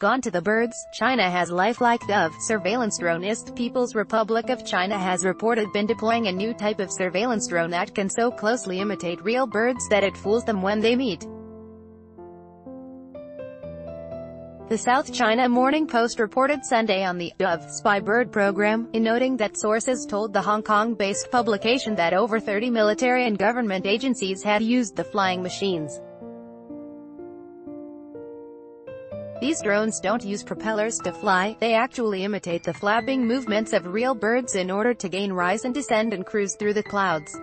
gone to the birds. China has Lifelike dove surveillance drone. East People's Republic of China has reported been deploying a new type of surveillance drone that can so closely imitate real birds that it fools them when they meet. The South China Morning Post reported Sunday on the Dove spy bird program, in noting that sources told the Hong Kong-based publication that over 30 military and government agencies had used the flying machines. These drones don't use propellers to fly, they actually imitate the flapping movements of real birds in order to gain rise and descend and cruise through the clouds.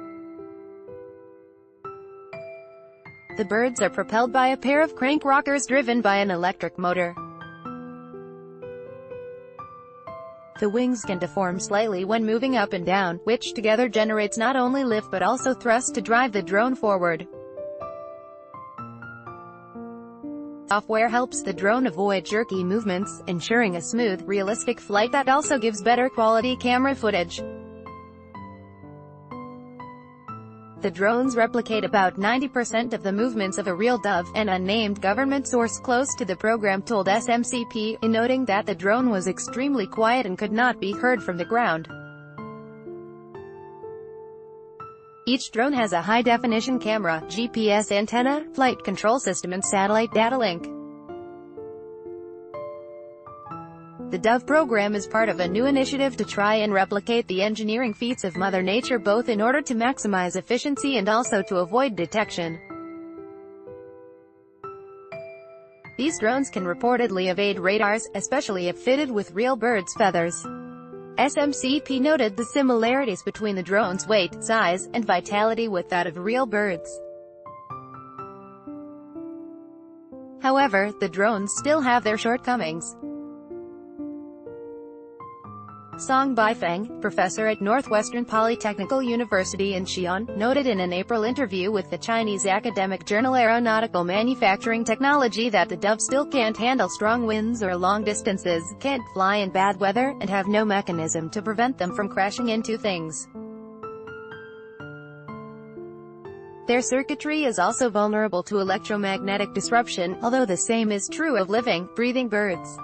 The birds are propelled by a pair of crank rockers driven by an electric motor. The wings can deform slightly when moving up and down, which together generates not only lift but also thrust to drive the drone forward. Software helps the drone avoid jerky movements, ensuring a smooth, realistic flight that also gives better quality camera footage. The drones replicate about 90% of the movements of a real dove, an unnamed government source close to the program told SMCP, in noting that the drone was extremely quiet and could not be heard from the ground. Each drone has a high-definition camera, GPS antenna, flight control system and satellite data link. The Dove program is part of a new initiative to try and replicate the engineering feats of Mother Nature, both in order to maximize efficiency and also to avoid detection. These drones can reportedly evade radars, especially if fitted with real birds' feathers. SMCP noted the similarities between the drone's weight, size, and vitality with that of real birds. However, the drones still have their shortcomings. Song Baifeng, professor at Northwestern Polytechnical University in Xi'an, noted in an April interview with the Chinese academic journal Aeronautical Manufacturing Technology that the Dove still can't handle strong winds or long distances, can't fly in bad weather, and have no mechanism to prevent them from crashing into things. Their circuitry is also vulnerable to electromagnetic disruption, although the same is true of living, breathing birds.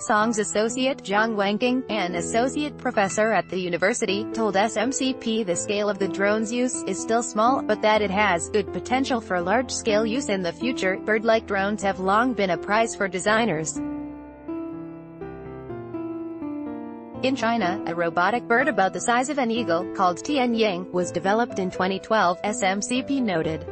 Song's associate, Zhang Wenqing, an associate professor at the university, told SMCP the scale of the drone's use is still small, but that it has good potential for large-scale use in the future. Bird-like drones have long been a prize for designers. In China, a robotic bird about the size of an eagle, called Tianying, was developed in 2012, SMCP noted.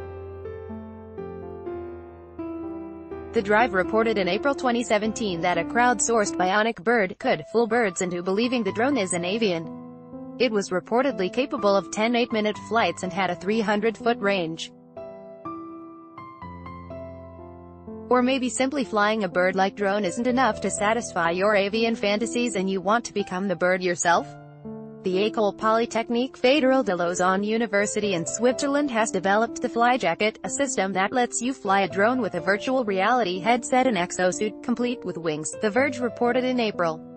The Drive reported in April 2017 that a crowdsourced bionic bird could fool birds into believing the drone is an avian. It was reportedly capable of 10 8-minute flights and had a 300-foot range. Or maybe simply flying a bird-like drone isn't enough to satisfy your avian fantasies and you want to become the bird yourself? The École Polytechnique Fédérale de Lausanne University in Switzerland has developed the FlyJacket, a system that lets you fly a drone with a virtual reality headset and exosuit, complete with wings, The Verge reported in April.